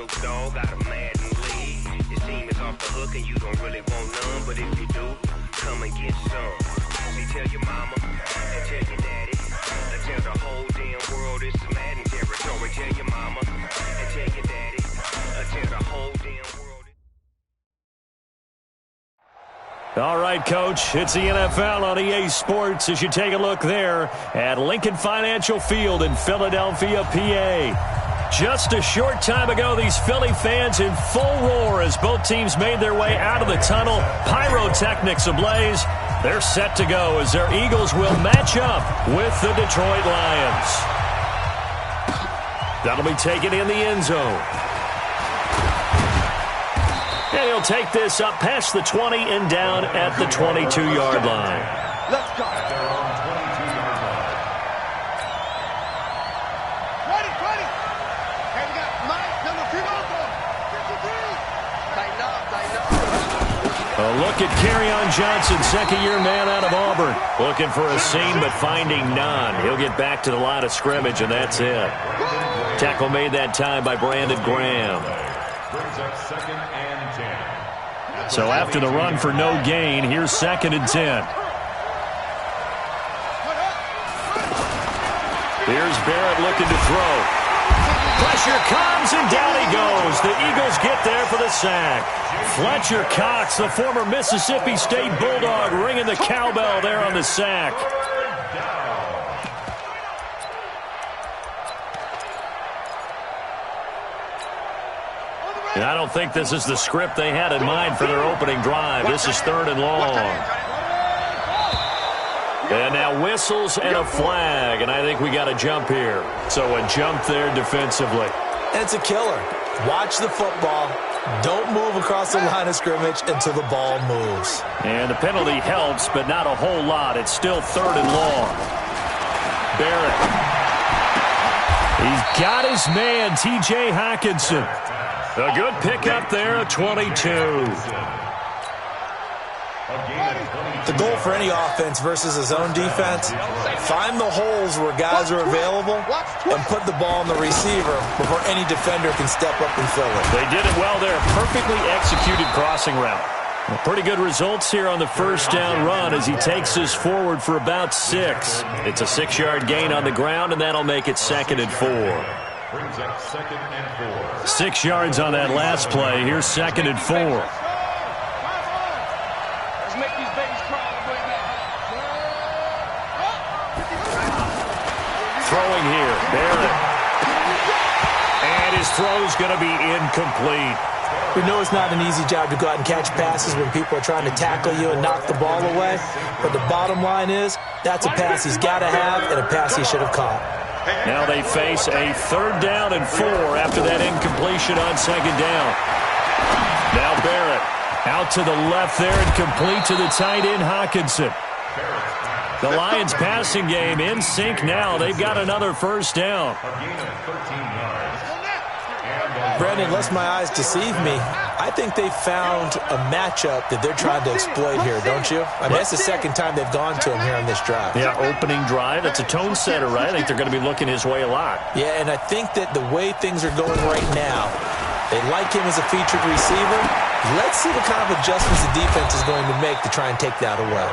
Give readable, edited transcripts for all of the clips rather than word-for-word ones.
Snoop Dogg got a Madden lead. Your team is off the hook and you don't really want none, but if you do, come and get some. See, tell your mama and tell your daddy, and tell the whole damn world it's the Madden territory. Tell your mama and tell your daddy, and tell the whole damn world. All right, Coach, it's the NFL on EA Sports as you take a look there at Lincoln Financial Field in Philadelphia, PA. Just a short time ago, these Philly fans in full roar as both teams made their way out of the tunnel. Pyrotechnics ablaze. They're set to go as their Eagles will match up with the Detroit Lions. That'll be taken in the end zone. And he'll take this up past the 20 and down at the 22-yard line. Let's go. Ready. And we got Mike, number 3. Tighten up. A look at Kerryon Johnson, second-year man out of Auburn. Looking for a seam, but finding none. He'll get back to the line of scrimmage, and that's it. Tackle made that time by Brandon Graham. Brings up 2nd and 10. So after the run for no gain, here's 2nd and 10. Here's Barrett looking to throw. Pressure comes, and down he goes. The Eagles get there for the sack. Fletcher Cox, the former Mississippi State Bulldog, ringing the cowbell there on the sack. And I don't think this is the script they had in mind for their opening drive. This is 3rd and long. And now whistles and a flag, and I think we got a jump here. So a jump there defensively. It's a killer. Watch the football. Don't move across the line of scrimmage until the ball moves. And the penalty helps, but not a whole lot. It's still 3rd and long. Barrett. He's got his man, T.J. Hockenson. A good pickup there, a 22. The goal for any offense versus a zone defense, find the holes where guys are available and put the ball on the receiver before any defender can step up and fill it. They did it well there. Perfectly executed crossing route. Well, pretty good results here on the first down run as he takes this forward for about 6. It's a 6-yard gain on the ground, and that'll make it 2nd and 4. Brings up 2nd and 4. 6 yards on that last play. Here's 2nd and 4. Let's make these babies cry. Throwing here, Barrett. And his throw's going to be incomplete. We know it's not an easy job to go out and catch passes when people are trying to tackle you and knock the ball away. But the bottom line is, that's a pass he's got to have and a pass he should have caught. Now they face a 3rd down and 4 after that incompletion on 2nd down. Now Barrett out to the left there and complete to the tight end Hockenson. The Lions passing game in sync now. They've got another 1st down. Brandon, lest my eyes deceive me, I think they found a matchup that they're trying to exploit here, don't you? I mean, that's the 2nd time they've gone to him here on this drive. Yeah, opening drive. It's a tone setter, right? I think they're going to be looking his way a lot. Yeah, and I think that the way things are going right now, they like him as a featured receiver. Let's see what kind of adjustments the defense is going to make to try and take that away.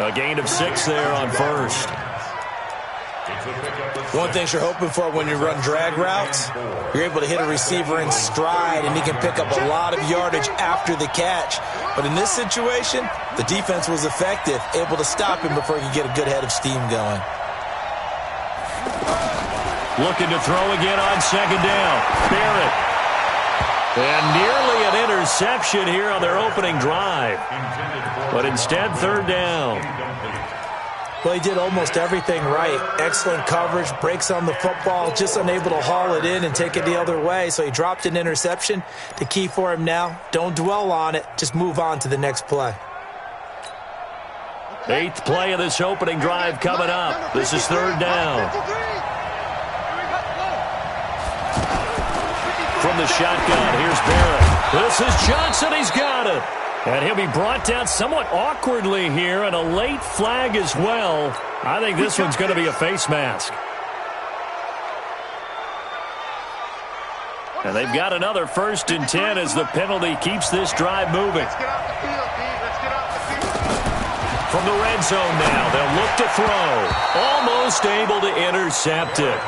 A gain of 6 there on 1st. One thing you're hoping for when you run drag routes, you're able to hit a receiver in stride, and he can pick up a lot of yardage after the catch. But in this situation, the defense was effective, able to stop him before he could get a good head of steam going. Looking to throw again on 2nd down. Barrett. And nearly an interception here on their opening drive. But instead, 3rd down. Well, he did almost everything right. Excellent coverage, breaks on the football, just unable to haul it in and take it the other way. So he dropped an interception. The key for him now, don't dwell on it. Just move on to the next play. 8th play of this opening drive coming up. This is 3rd down. From the shotgun, here's Barrett. This is Johnson. He's got it. And he'll be brought down somewhat awkwardly here, and a late flag as well. I think this one's going to be a face mask. And they've got another 1st and 10 as the penalty keeps this drive moving. Let's get off the field, D. Let's get off the field. From the red zone now, they'll look to throw. Almost able to intercept it.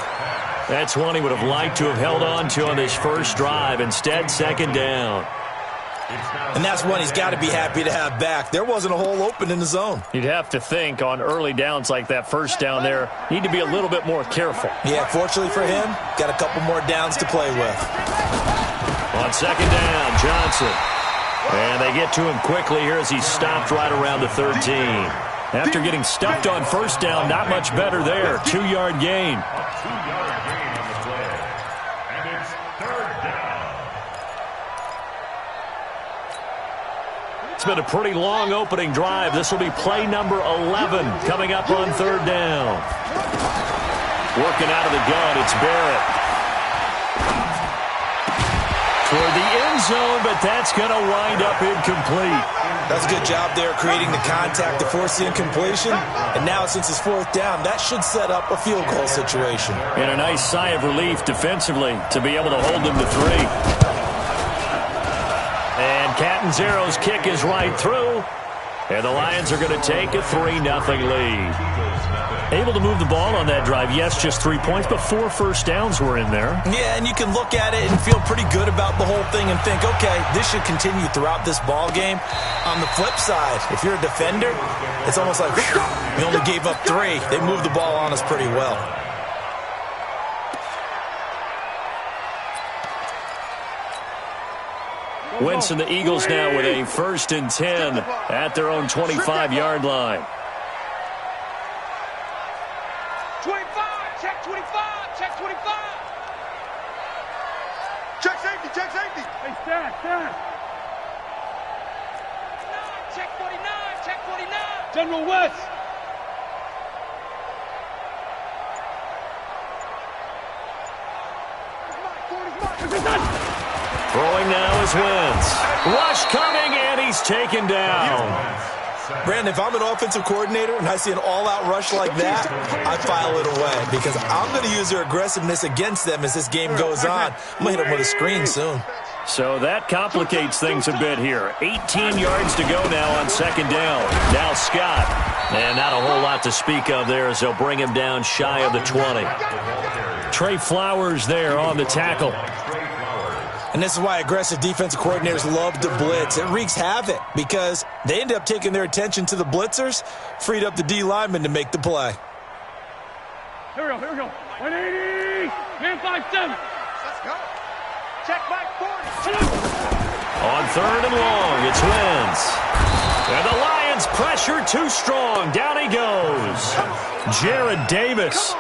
That's one he would have liked to have held on to on this first drive. Instead, 2nd down. And that's one he's got to be happy to have back. There wasn't a hole open in the zone. You'd have to think on early downs like that, 1st down there, need to be a little bit more careful. Yeah, fortunately for him, got a couple more downs to play with. On 2nd down, Johnson. And they get to him quickly here as he's stopped right around the 13. After getting stuffed on 1st down, not much better there. 2-yard gain. A 2-yard gain on the play. And it's 3rd down. It's been a pretty long opening drive. This will be play number 11 coming up on 3rd down. Working out of the gun, it's Barrett. Toward the end zone, but that's going to wind up incomplete. That's a good job there creating the contact to force the incompletion. And now since it's 4th down, that should set up a field goal situation. And a nice sigh of relief defensively to be able to hold them to 3. And Catanzero's kick is right through. And the Lions are going to take a 3-0 lead. Able to move the ball on that drive. Yes, just 3 points, but 4 first downs were in there. Yeah, and you can look at it and feel pretty good about the whole thing and think, okay, this should continue throughout this ball game. On the flip side, if you're a defender, it's almost like we only gave up 3. They moved the ball on us pretty well. Wentz and the Eagles now with a 1st and 10 at their own 25-yard line. 25, check 25, check 25. Check safety, check safety. Hey, stand. Check 49, check 49. General West. Throwing now is Wentz. Rush coming, and he's taken down. Brandon, if I'm an offensive coordinator and I see an all-out rush like that, I file it away because I'm going to use their aggressiveness against them as this game goes on. I'm going to hit them with a screen soon. So that complicates things a bit here. 18 yards to go now on 2nd down. Now Scott. And not a whole lot to speak of there as they'll bring him down shy of the 20. Trey Flowers there on the tackle. And this is why aggressive defensive coordinators love to blitz. It wreaks havoc because they end up taking their attention to the blitzers, freed up the D lineman to make the play. Here we go. 180, man 5-7. Let's go. Check back 40. On 3rd and long, it's Wentz. And the Lions pressure too strong. Down he goes. Jared Davis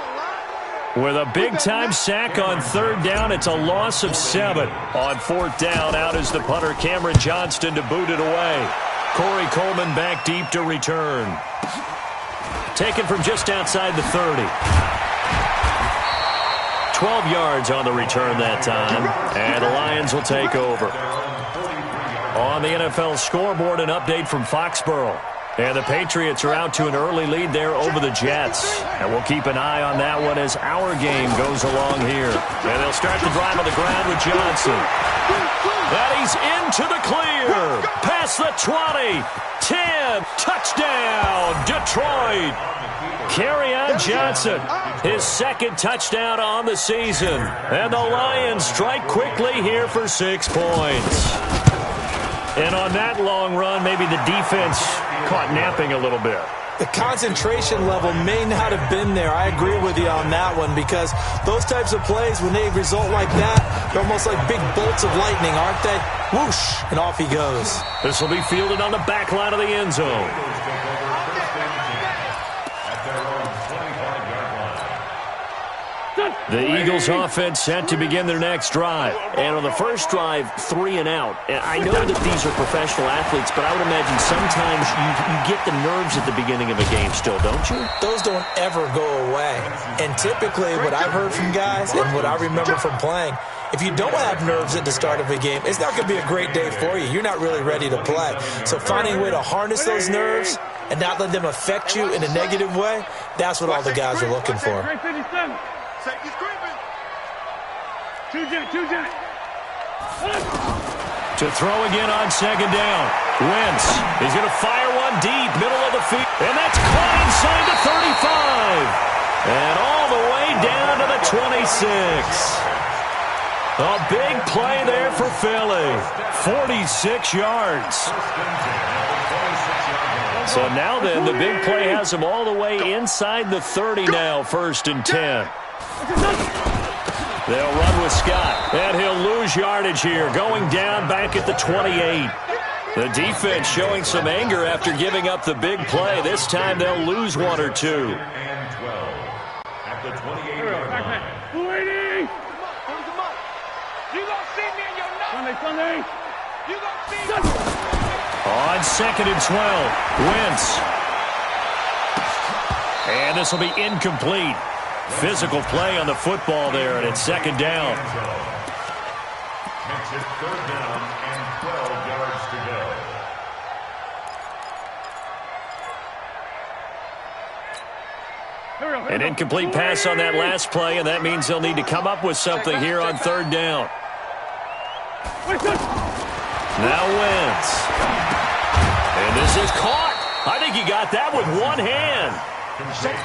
with a big-time sack on 3rd down. It's a loss of 7. On 4th down, out is the punter, Cameron Johnston, to boot it away. Corey Coleman back deep to return. Taken from just outside the 30. 12 yards on the return that time. And the Lions will take over. On the NFL scoreboard, an update from Foxborough. And the Patriots are out to an early lead there over the Jets. And we'll keep an eye on that one as our game goes along here. And they'll start the drive on the ground with Johnson. And he's into the clear. Past the 20. 10. Touchdown, Detroit. Kerryon Johnson, his 2nd touchdown on the season. And the Lions strike quickly here for 6 points. And on that long run, maybe the defense caught napping a little bit. The concentration level may not have been there. I agree with you on that one because those types of plays, when they result like that, they're almost like big bolts of lightning, aren't they? Whoosh, and off he goes. This will be fielded on the back line of the end zone. The Eagles offense set to begin their next drive. And on the first drive, 3 and out. And I know that these are professional athletes, but I would imagine sometimes you get the nerves at the beginning of a game still, don't you? Those don't ever go away. And typically what I've heard from guys and what I remember from playing, if you don't have nerves at the start of a game, it's not going to be a great day for you. You're not really ready to play. So finding a way to harness those nerves and not let them affect you in a negative way, that's what all the guys are looking for. Safety's creeping. 2 jet. To throw again on second down. Wentz is going to fire one deep, middle of the field. And that's caught inside the 35. And all the way down to the 26. A big play there for Philly. 46 yards. So now then, the big play has him all the way inside the 30 now, 1st and 10. They'll run with Scott, and he'll lose yardage here, going down back at the 28. The defense showing some anger after giving up the big play. This time they'll lose 1 or 2. And 12 at the 28-yard line. You gonna see me in your Sunday. You gonna see me. On 2nd and 12, Wentz. And this will be incomplete. Physical play on the football there, and it's 2nd down. Makes it 3rd down and 12 yards to go. An incomplete pass on that last play, and that means they'll need to come up with something here on 3rd down. Now Wentz. And this is caught. I think he got that with one hand.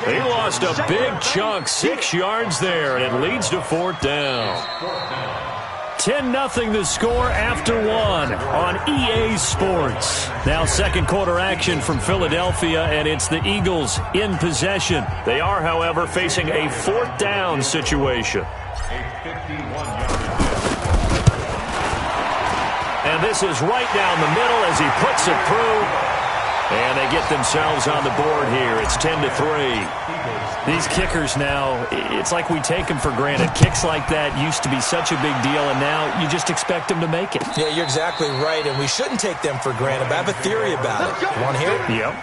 He lost a big chunk, 6 yards there, and it leads to 4th down. 10-0 the score after 1 on EA Sports. Now 2nd quarter action from Philadelphia, and it's the Eagles in possession. They are, however, facing a 4th down situation. And this is right down the middle as he puts it through. And they get themselves on the board here. It's 10-3. These kickers now, it's like we take them for granted. Kicks like that used to be such a big deal, and now you just expect them to make it. Yeah, you're exactly right, and we shouldn't take them for granted. But I have a theory about it. You want to hear it? Yep.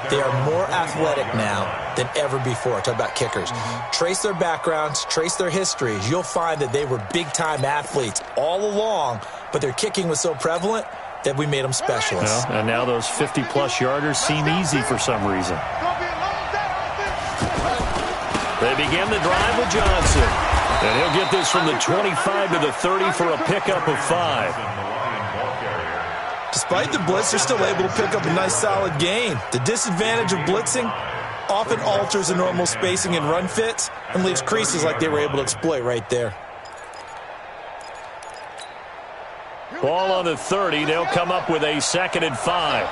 They are more athletic now than ever before. Talk about kickers. Trace their backgrounds, trace their histories. You'll find that they were big-time athletes all along, but their kicking was so prevalent that we made them specialists. Well, and now those 50-plus yarders seem easy for some reason. They begin the drive with Johnson. And he'll get this from the 25 to the 30 for a pickup of 5. Despite the blitz, they're still able to pick up a nice, solid gain. The disadvantage of blitzing often alters the normal spacing and run fits and leaves creases like they were able to exploit right there. Ball on the 30. They'll come up with a 2nd and 5.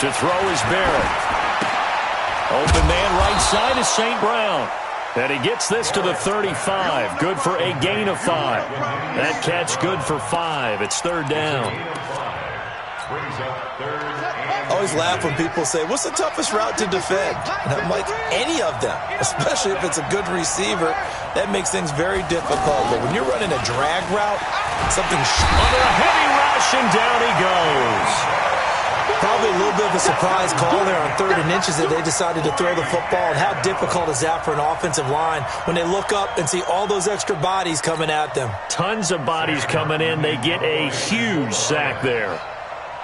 To throw is Barrett. Open man right side is St. Brown. And he gets this to the 35. Good for a gain of 5. That catch good for 5. It's 3rd down. I always laugh when people say, what's the toughest route to defend? And I'm like, any of them, especially if it's a good receiver. That makes things very difficult. But when you're running a drag route, something under a heavy rush, and down he goes. Probably a little bit of a surprise call there on 3rd and inches that they decided to throw the football. And how difficult is that for an offensive line when they look up and see all those extra bodies coming at them? Tons of bodies coming in. They get a huge sack there.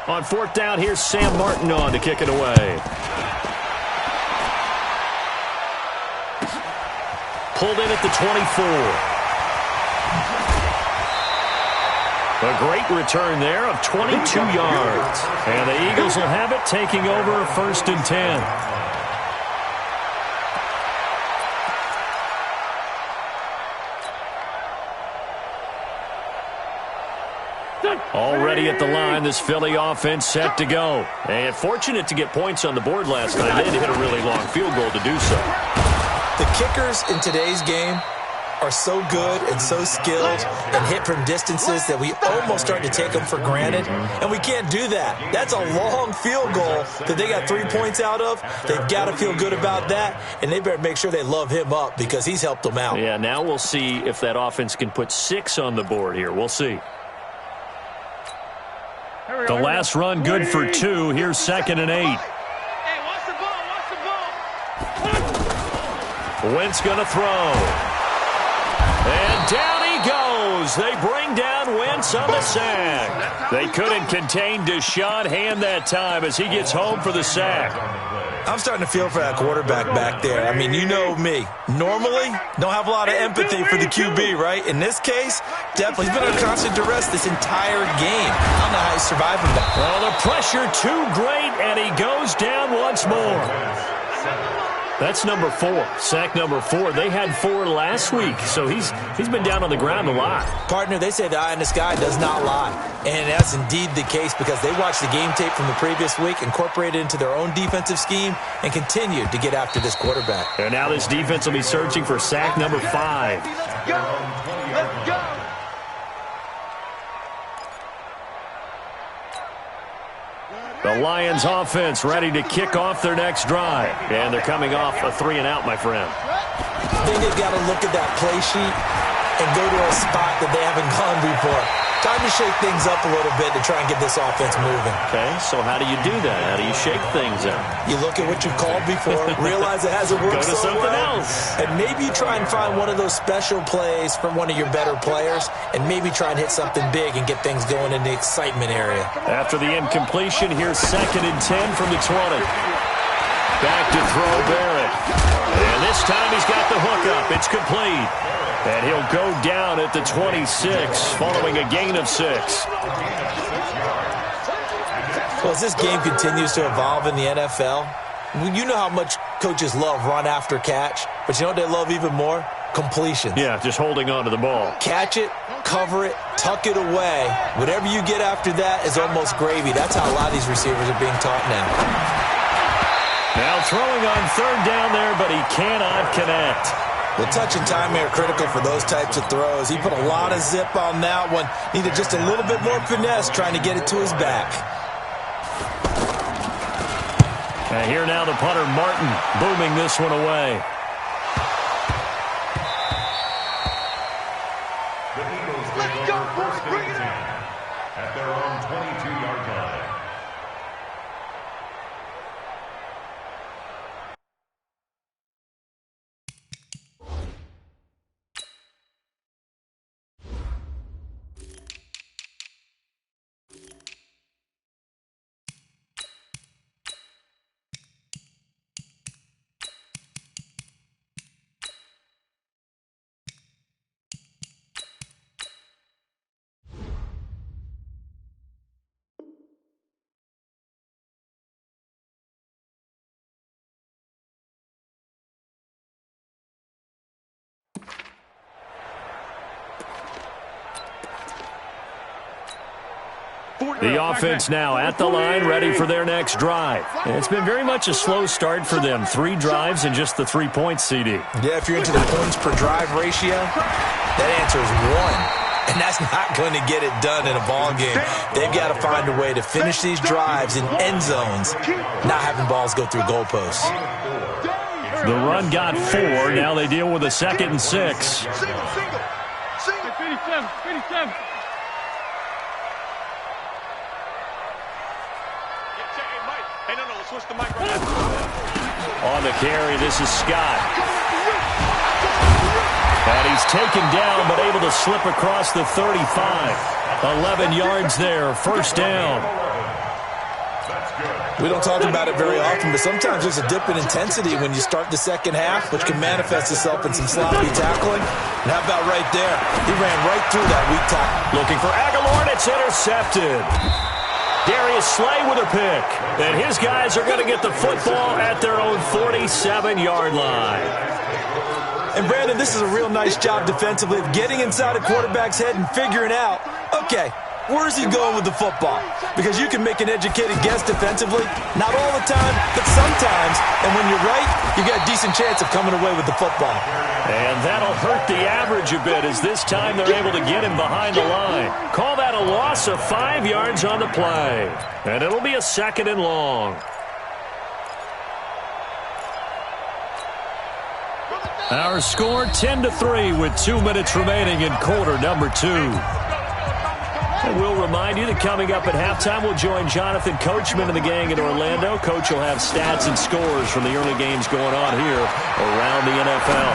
On 4th down, here's Sam Martin on to kick it away. Pulled in at the 24. A great return there of 22 yards. And the Eagles will have it, taking over a 1st and 10. Already at the line, this Philly offense set to go. And fortunate to get points on the board last night. They had to hit a really long field goal to do so. The kickers in today's game are so good and so skilled and hit from distances that we almost start to take them for granted. And we can't do that. That's a long field goal that they got 3 points out of. They've got to feel good about that, and they better make sure they love him up because he's helped them out. Yeah, now we'll see if that offense can put 6 on the board here. We'll see. The last run good for 2. Here's 2nd and 8. Hey, watch the ball, Wentz going to throw. And down he goes. They bring down Wentz on the sack. They couldn't contain Deshaun Hand that time as he gets home for the sack. I'm starting to feel for that quarterback back there. I mean, you know me. Normally, don't have a lot of empathy for the QB, right? In this case, definitely. He's been under constant duress this entire game. I don't know how he's surviving that. Well, the pressure too great, and he goes down once more. That's number 4. Sack number 4. They had 4 last week, so he's been down on the ground a lot. Partner, they say the eye in the sky does not lie. And that's indeed the case because they watched the game tape from the previous week, incorporated it into their own defensive scheme, and continued to get after this quarterback. And now this defense will be searching for sack number 5. Let's go! Let's go! The Lions offense ready to kick off their next drive. And they're coming off a 3-and-out, my friend. I think they've got to look at that play sheet and go to a spot that they haven't gone before. Time to shake things up a little bit to try and get this offense moving. Okay, so how do you do that? How do you shake things up? You look at what you've called before, realize it hasn't worked Go to so something well, else. and maybe you try and find one of those special plays from one of your better players, and maybe try and hit something big and get things going in the excitement area. After the incompletion, here's 2nd and 10 from the 20. Back to throw Barrett. And this time he's got the hook up. It's complete. And he'll go down at the 26 following a gain of 6. Well, as this game continues to evolve in the NFL, you know how much coaches love run after catch, but you know what they love even more? Completions. Yeah, just holding on to the ball. Catch it, cover it, tuck it away. Whatever you get after that is almost gravy. That's how a lot of these receivers are being taught now. Now throwing on 3rd down there, but he cannot connect. Well, touch and timing are critical for those types of throws. He put a lot of zip on that one. Needed just a little bit more finesse trying to get it to his back. And here now the punter, Martin, booming this one away. The Eagles take over first and 10 at their own 22-yard line. The offense now at the line, ready for their next drive. And it's been very much a slow start for them. 3 drives and just the 3 points, CD. Yeah, if you're into the points per drive ratio, that answer is 1. And that's not going to get it done in a ball game. They've got to find a way to finish these drives in end zones, not having balls go through goalposts. The run got 4. Now they deal with a 2nd and 6. 57. On the carry, this is Scott. And he's taken down, but able to slip across the 35. 11 yards there, 1st down. We don't talk about it very often, but sometimes there's a dip in intensity when you start the second half, which can manifest itself in some sloppy tackling. And how about right there? He ran right through that weak tackle. Looking for Aguilar, and it's intercepted. Darius Slay with a pick. And his guys are going to get the football at their own 47-yard line. And, Brandon, this is a real nice job defensively of getting inside a quarterback's head and figuring out, okay, where's he going with the football? Because you can make an educated guess defensively, not all the time, but sometimes. And when you're right, you got a decent chance of coming away with the football. And that'll hurt the average a bit as this time they're able to get him behind the line. Call that a loss of 5 yards on the play. And it'll be a 2nd and long. Our score 10-3 with 2 minutes remaining in quarter number 2. And we'll remind you that coming up at halftime, we'll join Jonathan Coachman and the gang in Orlando. Coach will have stats and scores from the early games going on here around the NFL.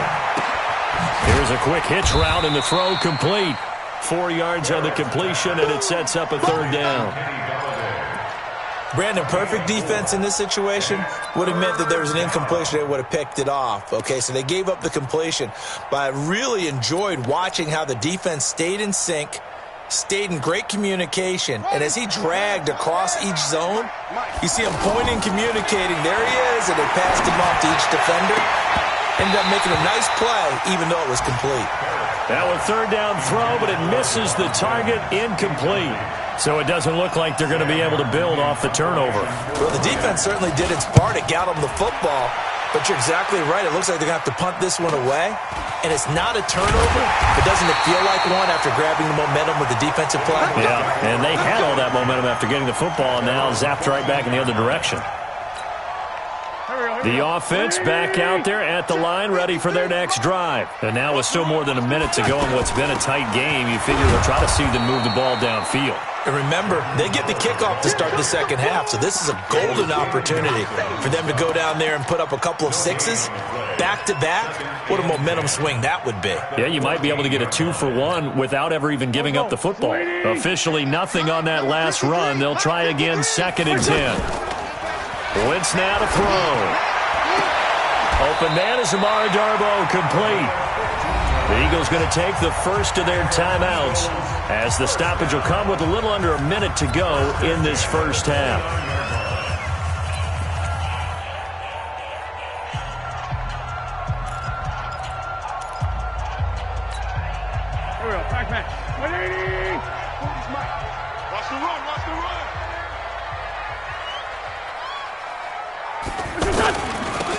Here's a quick hitch route and the throw complete. 4 yards on the completion, and it sets up a 3rd down. Brandon, perfect defense in this situation would have meant that there was an incompletion. They would have picked it off. Okay, so they gave up the completion. But I really enjoyed watching how the defense stayed in sync, stayed in great communication, and as he dragged across each zone, you see him pointing, communicating. There he is, and they passed him off to each defender. Ended up making a nice play, even though it was complete. Now a third down throw, but it misses the target, incomplete. So it doesn't look like they're going to be able to build off the turnover. Well, the defense certainly did its part. It got them the football. But you're exactly right. It looks like they're going to have to punt this one away. And it's not a turnover, but doesn't it feel like one after grabbing the momentum with the defensive play? Yeah, and they had all that momentum after getting the football, and now zapped right back in the other direction. The offense back out there at the line, ready for their next drive. And now with still more than a minute to go in what's been a tight game, you figure they'll try to see them move the ball downfield. And remember, they get the kickoff to start the second half, so this is a golden opportunity for them to go down there and put up a couple of sixes back-to-back. What a momentum swing that would be. Yeah, you might be able to get a 2-for-1 without ever even giving up the football. Officially nothing on that last run. They'll try again, 2nd and 10. Wentz now to throw. Open man is Amari Darboh, complete. The Eagles going to take the first of their timeouts as the stoppage will come with a little under a minute to go in this first half. Here we go, back match. 180! Watch the run, watch the run!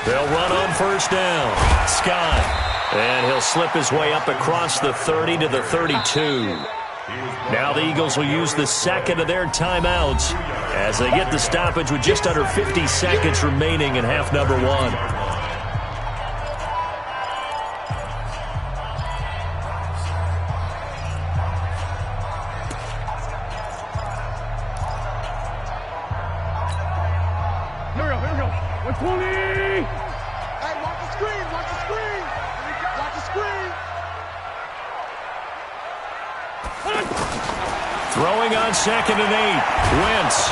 They'll run on first down. Scott. And he'll slip his way up across the 30 to the 32. Now the Eagles will use the second of their timeouts as they get the stoppage with just under 50 seconds remaining in half number 1. Here we go. 120! Hey, watch the screen, watch the screen! Watch the screen! Throwing on 2nd and 8. Wentz.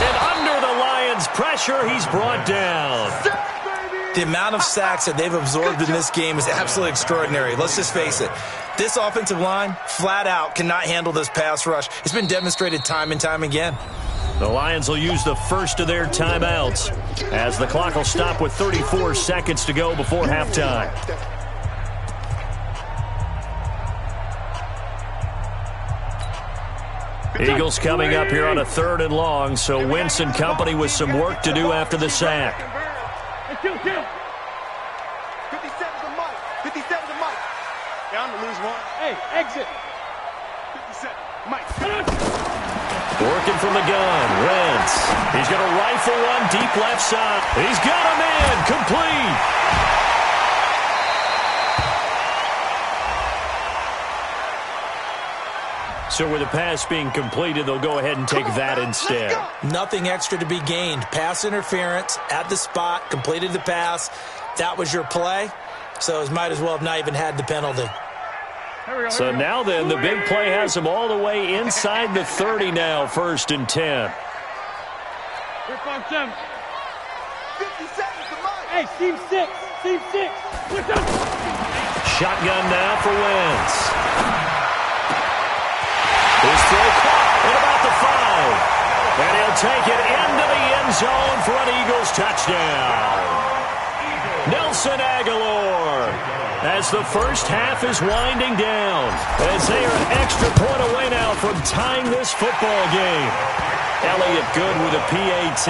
And under the Lions' pressure, he's brought down. The amount of sacks that they've absorbed in this game is absolutely extraordinary. Let's just face it. This offensive line, flat out, cannot handle this pass rush. It's been demonstrated time and time again. The Lions will use the first of their timeouts as the clock will stop with 34 seconds to go before halftime. Eagles coming up here on a 3rd and long, so Wentz and company with some work to do after the sack. Hey, kill! 57's the mic. 57's the mic. Down to lose one. Hey, exit. 57, Mike. Working from the gun, Wentz. He's going to rifle one deep left side. He's got a man, complete. So with the pass being completed, they'll go ahead and take that instead. Nothing extra to be gained. Pass interference at the spot, completed the pass. That was your play, so it might as well have not even had the penalty. So now then, the big play has them all the way inside the 30 now, 1st and 10. Hey, Team 6. Shotgun now for Wentz. His throw caught at about the 5. And he'll take it into the end zone for an Eagles touchdown. Nelson Aguilar, as the first half is winding down, as they are an extra point away now from tying this football game. Elliott Good with a PAT.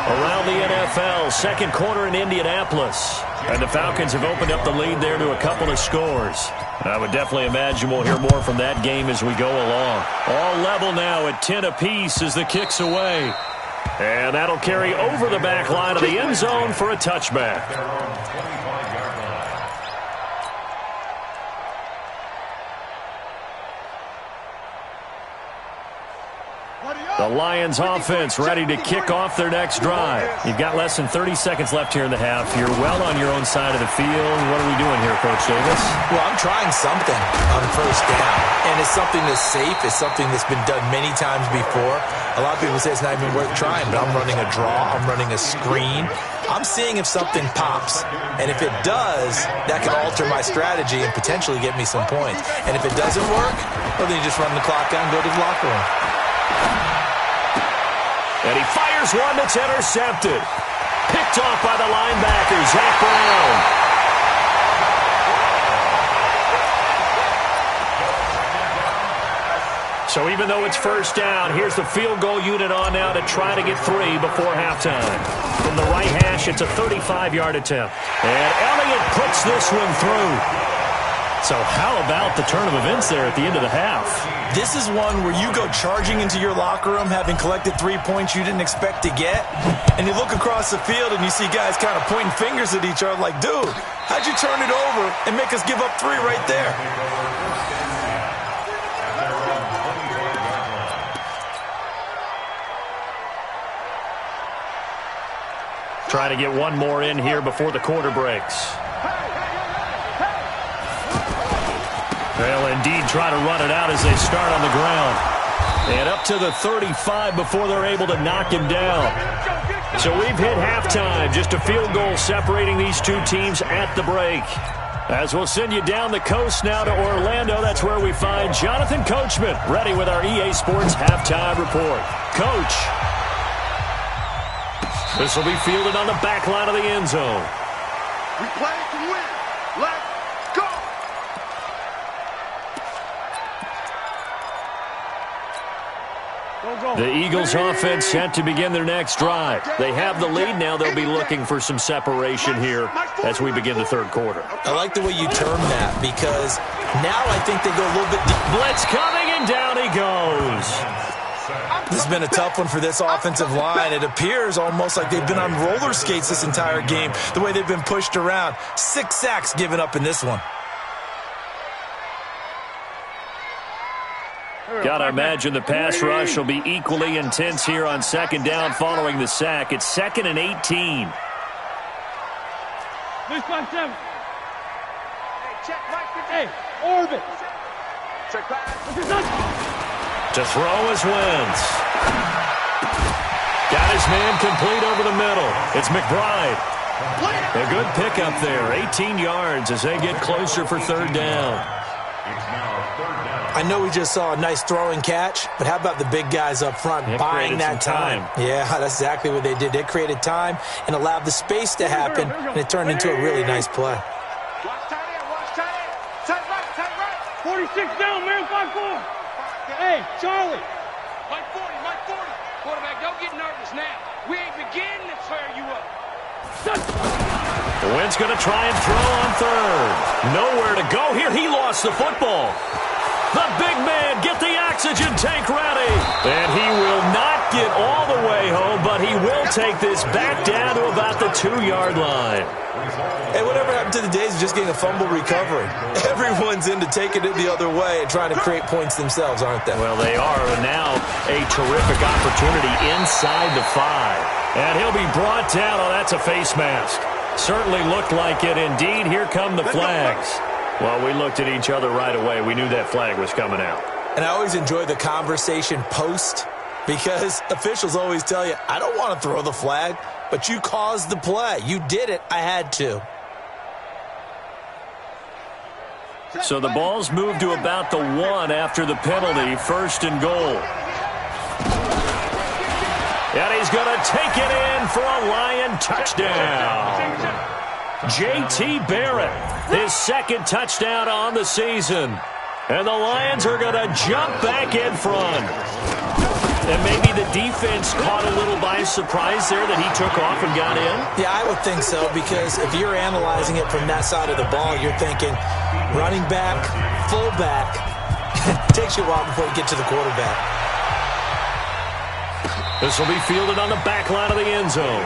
Around the NFL, 2nd quarter in Indianapolis. And the Falcons have opened up the lead there to a couple of scores. And I would definitely imagine we'll hear more from that game as we go along. All level now at 10 apiece as the kick's away. And that'll carry over the back line of the end zone for a touchback. Buddy up! The Lions offense ready to kick off their next drive. You've got less than 30 seconds left here in the half. You're well on your own side of the field. What are we doing here, Coach Davis? Well, I'm trying something on first down, and it's something that's safe. It's something that's been done many times before. A lot of people say it's not even worth trying, but I'm running a draw. I'm running a screen. I'm seeing if something pops, and if it does, that can alter my strategy and potentially get me some points. And if it doesn't work, well, then you just run the clock out and go to the locker room. And he fires one that's intercepted. Picked off by the linebacker, Zach Brown. So even though it's first down, here's the field goal unit on now to try to get 3 before halftime. From the right hash, it's a 35-yard attempt. And Elliott puts this one through. So how about the turn of events there at the end of the half? This is one where you go charging into your locker room having collected 3 points you didn't expect to get, and you look across the field and you see guys kind of pointing fingers at each other like, dude, how'd you turn it over and make us give up 3 right there? Try to get one more in here before the quarter breaks. They'll indeed try to run it out as they start on the ground. And up to the 35 before they're able to knock him down. So we've hit halftime. Just a field goal separating these two teams at the break. As we'll send you down the coast now to Orlando, that's where we find Jonathan Coachman, ready with our EA Sports Halftime Report. Coach. This will be fielded on the back line of the end zone. We play to win. Let's go. The Eagles offense set to begin their next drive. They have the lead now. They'll be looking for some separation here as we begin the third quarter. I like the way you term that because now I think they go a little bit deep. Blitz coming and down he goes. This has been a tough one for this offensive line. It appears almost like they've been on roller skates this entire game, the way they've been pushed around. 6 sacks given up in this one. Gotta imagine the pass rush will be equally intense here on second down following the sack. It's 2nd and 18. Hey, orbit. To throw is Wentz. Got his man complete over the middle. It's McBride. A good pickup there. 18 yards as they get closer for third down. I know we just saw a nice throwing catch, but how about the big guys up front buying that time? Yeah, that's exactly what they did. They created time and allowed the space to happen, and it turned into a really nice play. Watch tight end, watch tight end. Tight right. 46 down, man, 5-4. Hey, Charlie. Mike 40, Mike 40. Quarterback, don't get nervous now. We ain't beginning to tear you up. Wentz going to try and throw on third. Nowhere to go here. He lost the football. The big man, get the oxygen tank ready. And he will not get all the way home, but he will take this back down to about the 2-yard line. Hey, whatever happened to the days of just getting a fumble recovery? Everyone's into taking it the other way and trying to create points themselves, aren't they? Well, they are. And now a terrific opportunity inside the 5. And he'll be brought down. Oh, that's a face mask. Certainly looked like it. Indeed, here come the flags. Well, we looked at each other right away. We knew that flag was coming out. And I always enjoy the conversation post because officials always tell you, I don't want to throw the flag, but you caused the play. You did it. I had to. So the ball's moved to about the 1 after the penalty. 1st and goal. And he's going to take it in for a Lion touchdown. J.T. Barrett, his 2nd touchdown on the season. And the Lions are going to jump back in front. And maybe the defense caught a little by surprise there that he took off and got in? Yeah, I would think so, because if you're analyzing it from that side of the ball, you're thinking running back, fullback. It takes you a while before you get to the quarterback. This will be fielded on the back line of the end zone.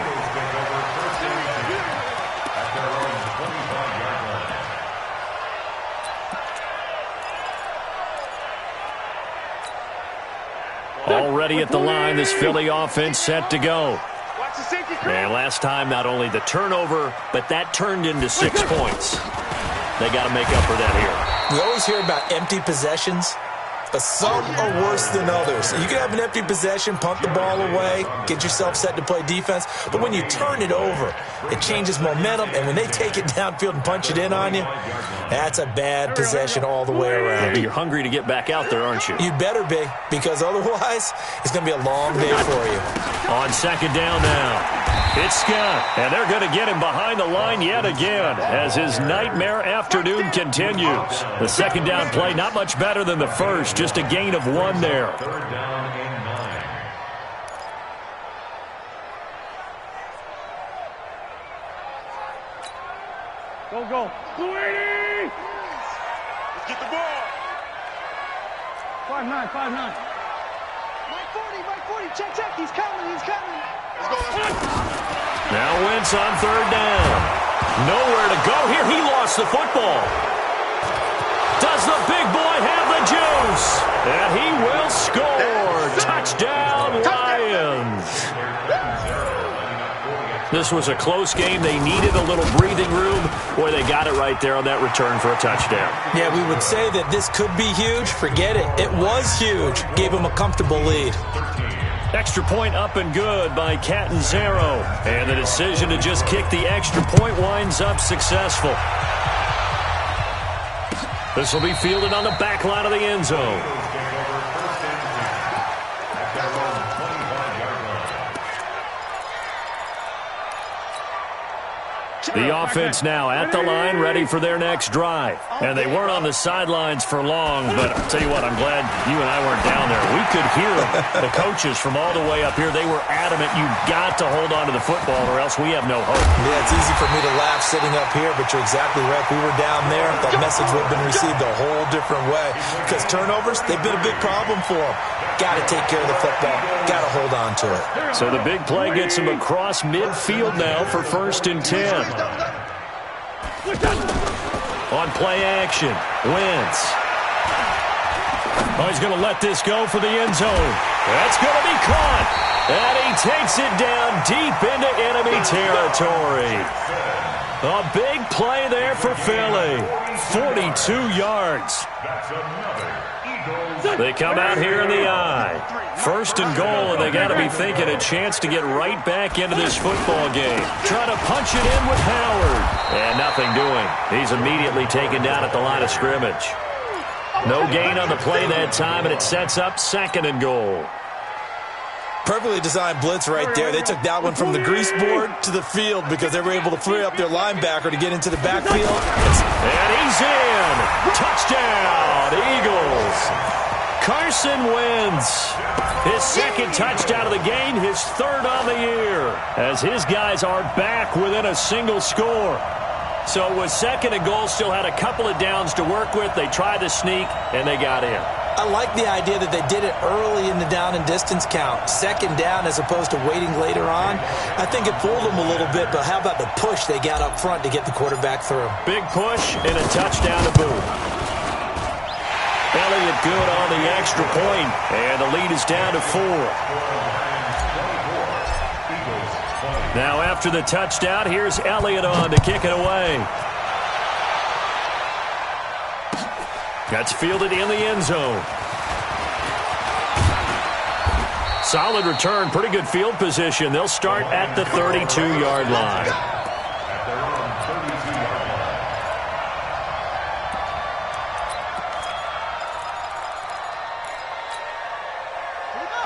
ready at the line. This Philly offense set to go. And last time, not only the turnover, but that turned into 6 points. They got to make up for that here. We always hear about empty possessions, but some are worse than others. You can have an empty possession, punt the ball away, get yourself set to play defense, but when you turn it over, it changes momentum, and when they take it downfield and punch it in on you, that's a bad possession all the way around. You're hungry to get back out there, aren't you? You better be, because otherwise, it's going to be a long day for you. On second down now. It's Scott, and they're going to get him behind the line yet again as his nightmare afternoon continues. The second down play, not much better than the first, just a gain of 1 there. Third down and 9. Go. 280! Let's get the ball. 5-9. Mike 40, check. He's coming. Let's go. Now Wentz on third down. Nowhere to go here. He lost the football. Does the big boy have the juice? And he will score. Touchdown, Lions. This was a close game. They needed a little breathing room. Boy, they got it right there on that return for a touchdown. Yeah, we would say that this could be huge. Forget it. It was huge. Gave him a comfortable lead. Extra point up and good by Catanzaro. And the decision to just kick the extra point winds up successful. This will be fielded on the back line of the end zone. The offense now at the line, ready for their next drive. And they weren't on the sidelines for long, but I'll tell you what, I'm glad you and I weren't down there. We could hear them. The coaches from all the way up here, they were adamant, you've got to hold on to the football or else we have no hope. Yeah, it's easy for me to laugh sitting up here, but you're exactly right. If we were down there, that message would have been received a whole different way. Because turnovers, they've been a big problem for them. Got to take care of the football. Got to hold on to it. So the big play gets him across midfield now for 1st and 10. On play action, Wentz. Oh, he's going to let this go for the end zone. That's going to be caught. And he takes it down deep into enemy territory. A big play there for Philly. 42 yards. They come out here in the eye. 1st and goal, and they got to be thinking a chance to get right back into this football game. Try to punch it in with Howard. And nothing doing. He's immediately taken down at the line of scrimmage. No gain on the play that time, and it sets up 2nd and goal. Perfectly designed blitz right there. They took that one from the grease board to the field because they were able to free up their linebacker to get into the backfield. And he's in. Touchdown, Eagles. Carson Wentz. His 2nd touchdown of the game, his 3rd on the year. As his guys are back within a single score. So it was 2nd and goal, still had a couple of downs to work with. They tried to sneak, and they got in. I like the idea that they did it early in the down and distance count. 2nd down as opposed to waiting later on. I think it fooled them a little bit, but how about the push they got up front to get the quarterback through? Big push and a touchdown to boot. Elliott good on the extra point, and the lead is down to 4. Now after the touchdown, here's Elliott on to kick it away. That's fielded in the end zone. Solid return, pretty good field position. They'll start at the 32-yard line.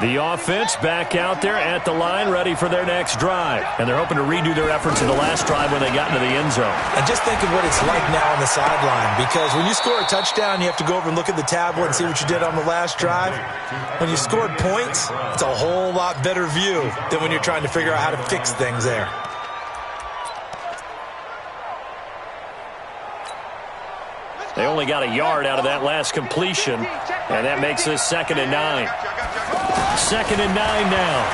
The offense back out there at the line, ready for their next drive. And they're hoping to redo their efforts in the last drive when they got into the end zone. And just think of what it's like now on the sideline, because when you score a touchdown, you have to go over and look at the tablet and see what you did on the last drive. When you scored points, it's a whole lot better view than when you're trying to figure out how to fix things there. They only got a yard out of that last completion, and that makes this 2nd and 9. 2nd and 9 now.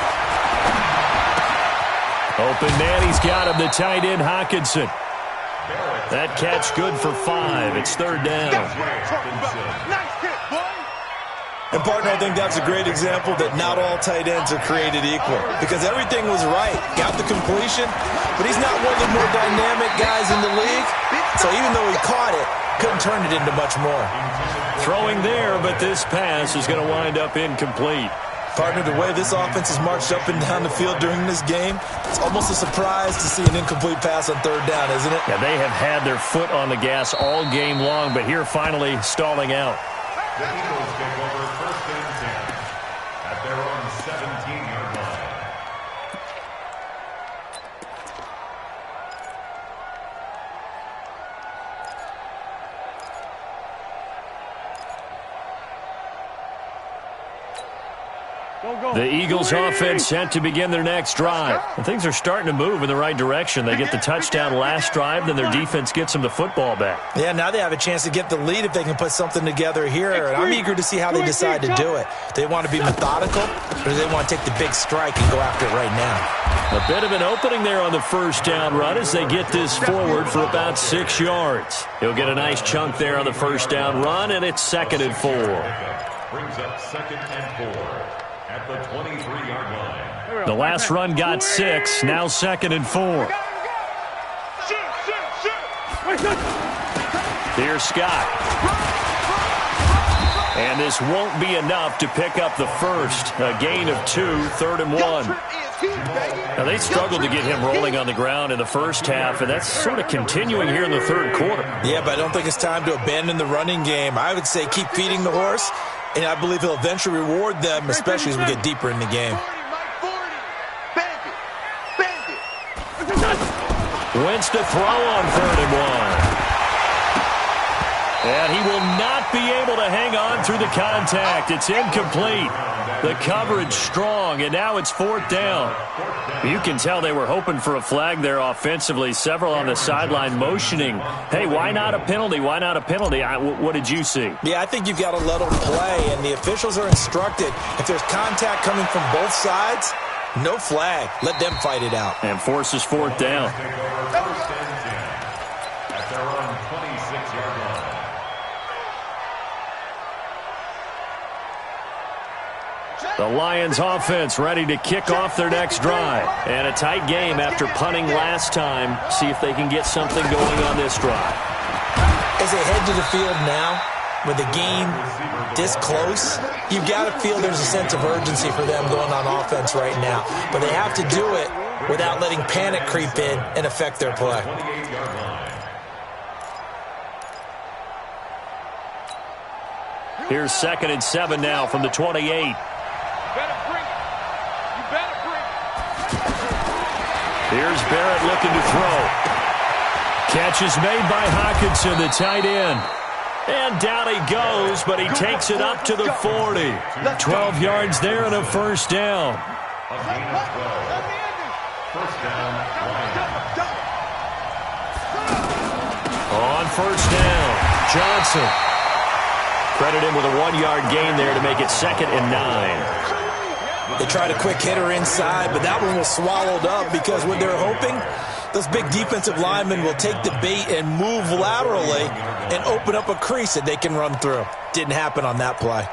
Open man, he's got him, the tight end Hawkinson. That catch good for 5. It's 3rd down. And, partner, I think that's a great example that not all tight ends are created equal because everything was right. Got the completion, but he's not one of the more dynamic guys in the league. So even though he caught it, couldn't turn it into much more. Throwing there, but this pass is going to wind up incomplete. Partner, the way this offense has marched up and down the field during this game, it's almost a surprise to see an incomplete pass on third down, isn't it? Yeah, they have had their foot on the gas all game long, but here finally stalling out. The Eagles take over 1st and 10 at their own 17-yard line. The Eagles offense set to begin their next drive. And things are starting to move in the right direction. They get the touchdown last drive, then their defense gets them the football back. Yeah, now they have a chance to get the lead if they can put something together here. And I'm eager to see how they decide to do it. Do they want to be methodical, or do they want to take the big strike and go after it right now? A bit of an opening there on the first down run as they get this forward for about 6 yards. He'll get a nice chunk there on the first down run, and it's 2nd and 4. Brings up 2nd and 4. At the 23-yard line. The last run got 6, now 2nd and 4. Here's Scott. And this won't be enough to pick up the first. A gain of 2, 3rd and 1. Now, they struggled to get him rolling on the ground in the first half, and that's sort of continuing here in the third quarter. Yeah, but I don't think it's time to abandon the running game. I would say keep feeding the horse. And I believe he'll eventually reward them, especially as we get deeper in the game. Wentz to throw on 3rd and 1. And he will not be able to hang on through the contact. It's incomplete. The coverage strong, and now it's 4th down. You can tell they were hoping for a flag there offensively. Several on the sideline motioning, hey, why not a penalty? Why not a penalty? What did you see? Yeah, I think you've got to let them play, and the officials are instructed. If there's contact coming from both sides, no flag. Let them fight it out. And forces 4th down. At their own 26-yard line. The Lions offense ready to kick off their next drive. And a tight game after punting last time. See if they can get something going on this drive. As they head to the field now, with the game this close, you've got to feel there's a sense of urgency for them going on offense right now. But they have to do it without letting panic creep in and affect their play. Here's 2nd and 7 now from the 28. Here's Barrett looking to throw. Catch is made by Hockenson, the tight end. And down he goes, but he takes it up to the 40. 12 yards there and a first down. On first down, Johnson. Credit him with a 1-yard gain there to make it 2nd and 9. They tried a quick hitter inside, but that one was swallowed up because what they're hoping, those big defensive linemen will take the bait and move laterally and open up a crease that they can run through. Didn't happen on that play.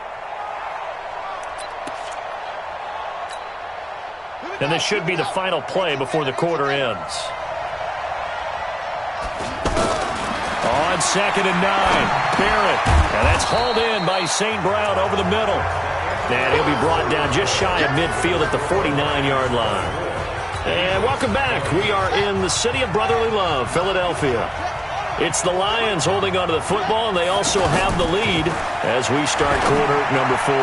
And this should be the final play before the quarter ends. On 2nd and 9, Barrett. And that's hauled in by St. Brown over the middle. And he'll be brought down just shy of midfield at the 49-yard line. And welcome back. We are in the city of brotherly love, Philadelphia. It's the Lions holding onto the football, and they also have the lead as we start quarter number 4.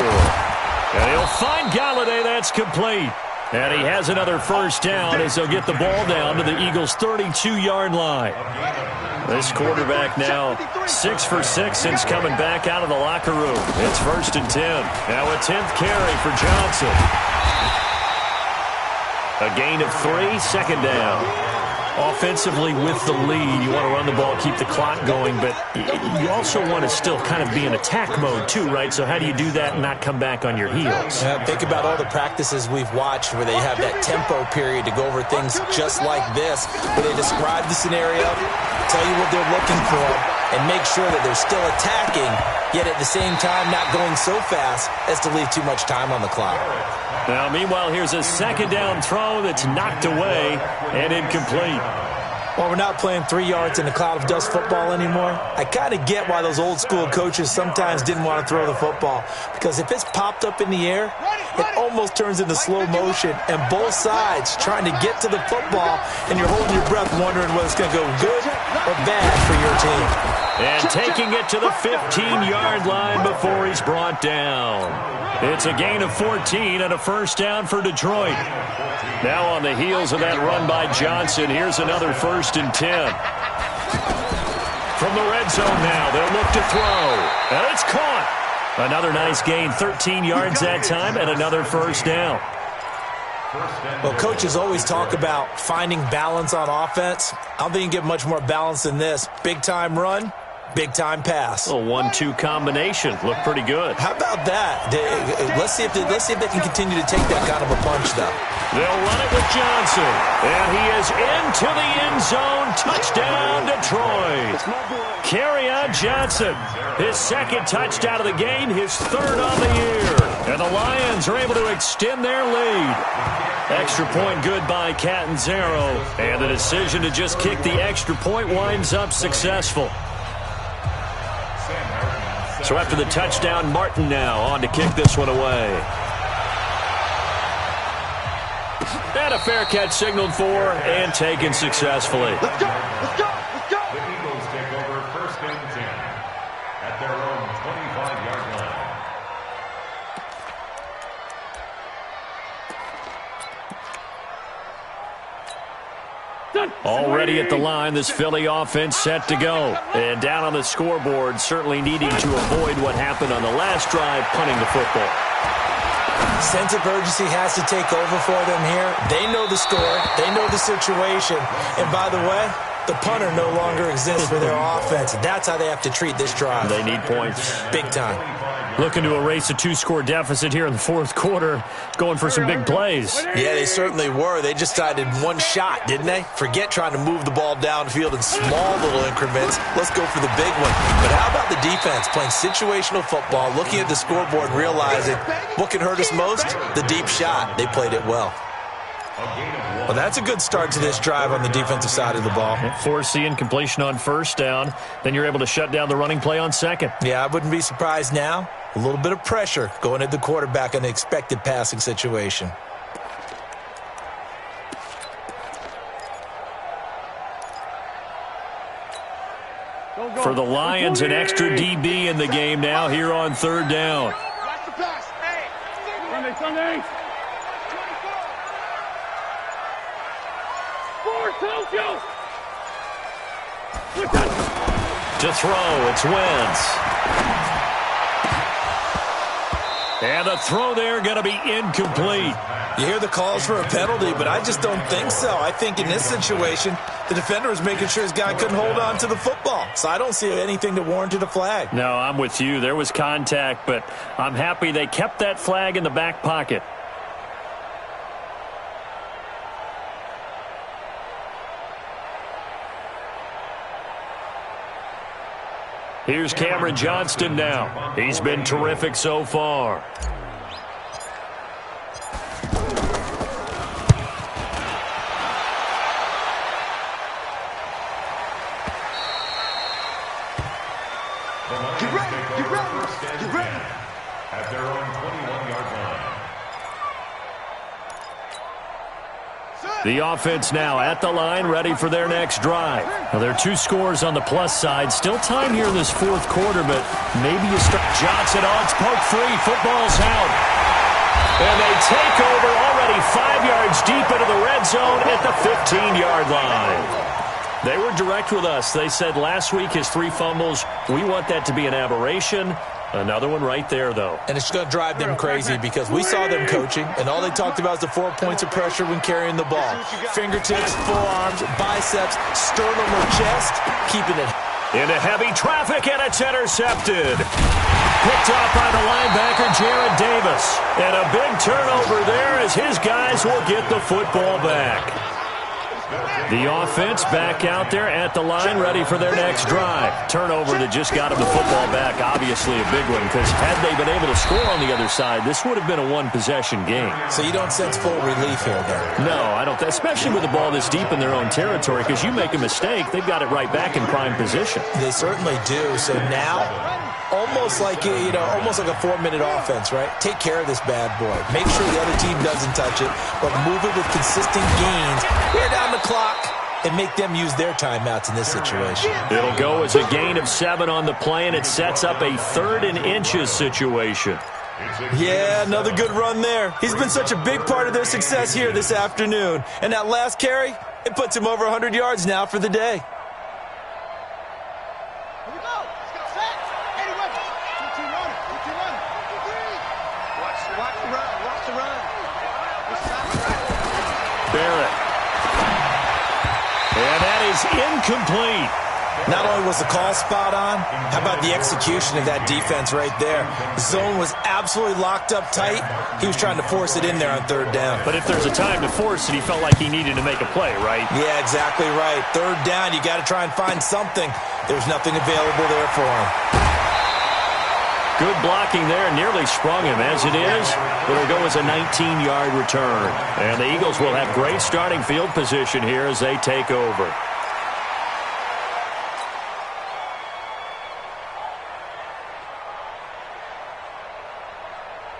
And he'll find Galladay. That's complete. And he has another first down as they'll get the ball down to the Eagles' 32-yard line. This quarterback now 6 for 6 since coming back out of the locker room. It's 1st and 10. Now a 10th carry for Johnson. A gain of 3, 2nd down. Offensively with the lead, you want to run the ball, keep the clock going, but you also want to still kind of be in attack mode too, right? So how do you do that and not come back on your heels? Yeah, think about all the practices we've watched where they have that tempo period to go over things just like this, where they describe the scenario, tell you what they're looking for, and make sure that they're still attacking, yet at the same time not going so fast as to leave too much time on the clock. Now, meanwhile, here's a second down throw that's knocked away and incomplete. Well, we're not playing 3 yards in a cloud of dust football anymore. I kind of get why those old school coaches sometimes didn't want to throw the football, because if it's popped up in the air, it almost turns into slow motion, and both sides trying to get to the football, and you're holding your breath wondering whether it's going to go good or bad for your team. And taking it to the 15-yard line before he's brought down. It's a gain of 14 and a first down for Detroit. Now on the heels of that run by Johnson, here's another 1st and 10. From the red zone now, they'll look to throw. And it's caught. Another nice gain, 13 yards that time, and another first down. Well, coaches always talk about finding balance on offense. I don't think you can get much more balance than this. Big-time run, big-time pass. A 1-2 combination. Looked pretty good. How about that? Let's see if they can continue to take that kind of a punch, though. They'll run it with Johnson. And he is into the end zone. Touchdown, Detroit. Kerryon Johnson. His second touchdown of the game, his third on the year. And the Lions are able to extend their lead. Extra point good by Catanzaro. And the decision to just kick the extra point winds up successful. So after the touchdown, Martin now on to kick this one away. And a fair catch signaled for and taken successfully. Let's go! Let's go! Let's go! The Eagles take over 1st and 10 at their own 25-yard line. Already at the line, this Philly offense set to go. And down on the scoreboard, certainly needing to avoid what happened on the last drive, punting the football. Sense of urgency has to take over for them here. They know the score. They know the situation. And by the way, the punter no longer exists for their offense. That's how they have to treat this drive. They need points. Big time. Looking to erase a 2-score deficit here in the 4th quarter. Going for some big plays. Yeah, they certainly were. They just decided one shot, didn't they? Forget trying to move the ball downfield in small little increments. Let's go for the big one. But how about the defense playing situational football, looking at the scoreboard, realizing what can hurt us most? The deep shot. They played it well. Well, that's a good start to this drive on the defensive side of the ball. Force the incompletion on 1st down. Then you're able to shut down the running play on 2nd. Yeah, I wouldn't be surprised now. A little bit of pressure going at the quarterback in the expected passing situation. For the Lions, an extra DB in the game now here on 3rd down. Watch the pass. Hey! Sunday! To throw, it's Wentz. And a throw there going to be incomplete. You hear the calls for a penalty, but I just don't think so. I think in this situation, the defender was making sure his guy couldn't hold on to the football. So I don't see anything that warranted a flag. No, I'm with you. There was contact, but I'm happy they kept that flag in the back pocket. Here's Cameron Johnston now. He's been terrific so far. Get ready! At their own 21-yard line. The offense now at the line, ready for their next drive. Well, there are 2 scores on the plus side. Still time here in this 4th quarter, but maybe you start. Johnson, it's poked free. Football's out. And they take over already 5 yards deep into the red zone at the 15-yard line. They were direct with us. They said last week his 3 fumbles, we want that to be an aberration. Another one right there, though. And it's going to drive them crazy because we saw them coaching, and all they talked about is the 4 points of pressure when carrying the ball. Fingertips, forearms, biceps, sternum or chest, keeping it. Into heavy traffic, and it's intercepted. Picked off by the linebacker, Jared Davis. And a big turnover there as his guys will get the football back. The offense back out there at the line, ready for their next drive. Turnover that just got them the football back, obviously a big one, because had they been able to score on the other side, this would have been a one-possession game. So you don't sense full relief here, then? No, I don't, especially with the ball this deep in their own territory, because you make a mistake, they've got it right back in prime position. They certainly do. So now, almost like almost like a 4-minute offense, right? Take care of this bad boy. Make sure the other team doesn't touch it, but move it with consistent gains. Wear down the clock and make them use their timeouts in this situation. It'll go as a gain of 7 on the play, and it sets up a 3rd and inches situation. Yeah, another good run there. He's been such a big part of their success here this afternoon. And that last carry, it puts him over 100 yards now for the day. Barrett. And that is incomplete. Not only was the call spot on, how about the execution of that defense right there? The zone was absolutely locked up tight. He was trying to force it in there on 3rd down. But if there's a time to force it, he felt like he needed to make a play, right? Yeah, exactly right. 3rd down, you got to try and find something. There's nothing available there for him. Good blocking there, nearly sprung him. As it is, it'll go as a 19-yard return. And the Eagles will have great starting field position here as they take over.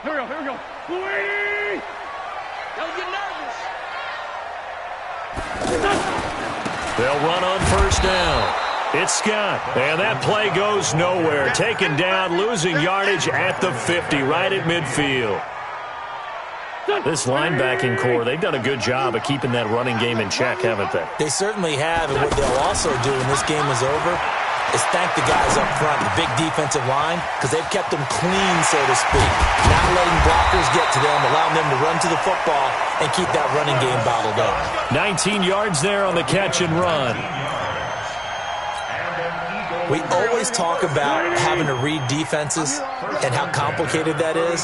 Here we go. Louis! Don't get nervous. They'll run on 1st down. It's Scott, and that play goes nowhere. Taken down, losing yardage at the 50, right at midfield. This linebacking core, they've done a good job of keeping that running game in check, haven't they? They certainly have, and what they'll also do when this game is over is thank the guys up front, the big defensive line, because they've kept them clean, so to speak. Not letting blockers get to them, allowing them to run to the football and keep that running game bottled up. 19 yards there on the catch and run. We always talk about having to read defenses and how complicated that is.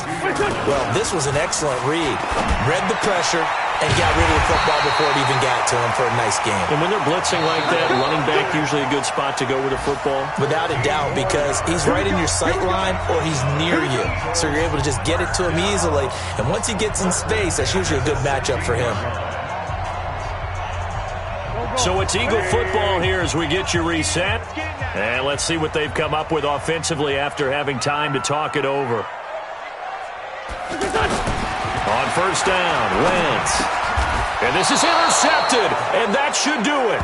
Well, this was an excellent read. Read the pressure and got rid of the football before it even got to him for a nice game. And when they're blitzing like that, running back usually a good spot to go with a football? Without a doubt, because he's right in your sight line or he's near you. So you're able to just get it to him easily. And once he gets in space, that's usually a good matchup for him. So it's Eagle football here as we get you reset. And let's see what they've come up with offensively after having time to talk it over. On 1st down, Wentz. And this is intercepted, and that should do it.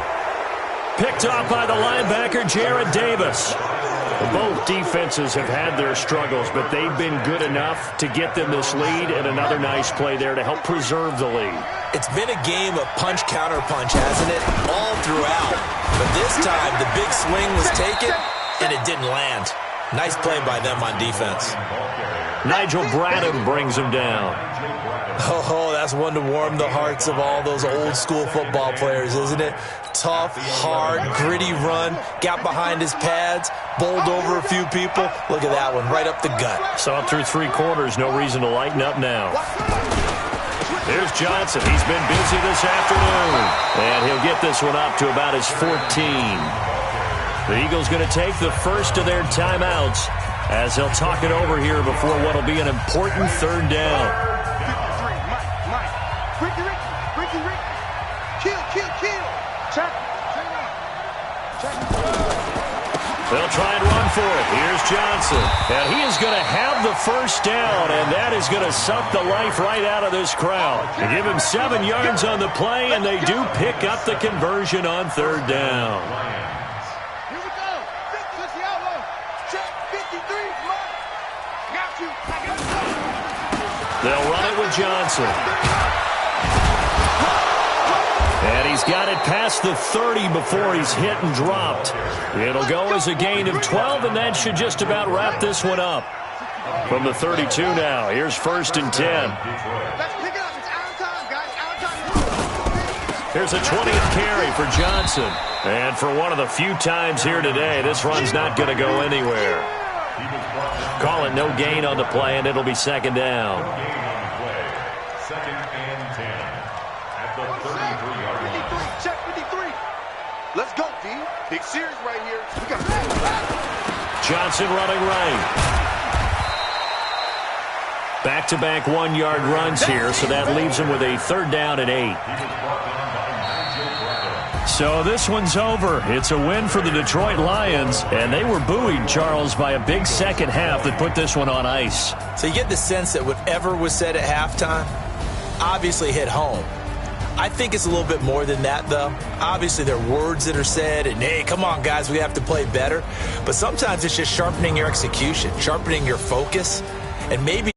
Picked off by the linebacker, Jared Davis. Both defenses have had their struggles, but they've been good enough to get them this lead, and another nice play there to help preserve the lead. It's been a game of punch-counter-punch, hasn't it? All throughout. But this time, the big swing was taken, and it didn't land. Nice play by them on defense. Nigel Bradham brings him down. Oh, that's one to warm the hearts of all those old-school football players, isn't it? Tough, hard, gritty run, got behind his pads, bowled over a few people. Look at that one, right up the gut. Saw it through 3 quarters, no reason to lighten up now. There's Johnson. He's been busy this afternoon. And he'll get this one up to about his 14. The Eagles going to take the first of their timeouts as they'll talk it over here before what will be an important 3rd down. They'll try and run for it. Here's Johnson. And he is going to have the 1st down, and that is going to suck the life right out of this crowd. They give him 7 yards on the play, and they do pick up the conversion on 3rd down. Here we go. Switch the elbow. Check 53. Got you. They'll run it with Johnson. And he's got it past the 30 before he's hit and dropped. It'll go as a gain of 12, and that should just about wrap this one up. From the 32 now, here's 1st and 10. Let's pick it up. It's out of time, guys. Out of time. Here's a 20th carry for Johnson. And for one of the few times here today, this run's not going to go anywhere. Call it no gain on the play, and it'll be 2nd down. 2nd and 10 at the 33-yard line. Check. Big series right here. Johnson running right. Back-to-back 1-yard runs here, so that leaves him with a 3rd down and 8. So this one's over. It's a win for the Detroit Lions, and they were buoyed, Charles, by a big second half that put this one on ice. So you get the sense that whatever was said at halftime obviously hit home. I think it's a little bit more than that, though. Obviously, there are words that are said, and, hey, come on, guys, we have to play better. But sometimes it's just sharpening your execution, sharpening your focus, and maybe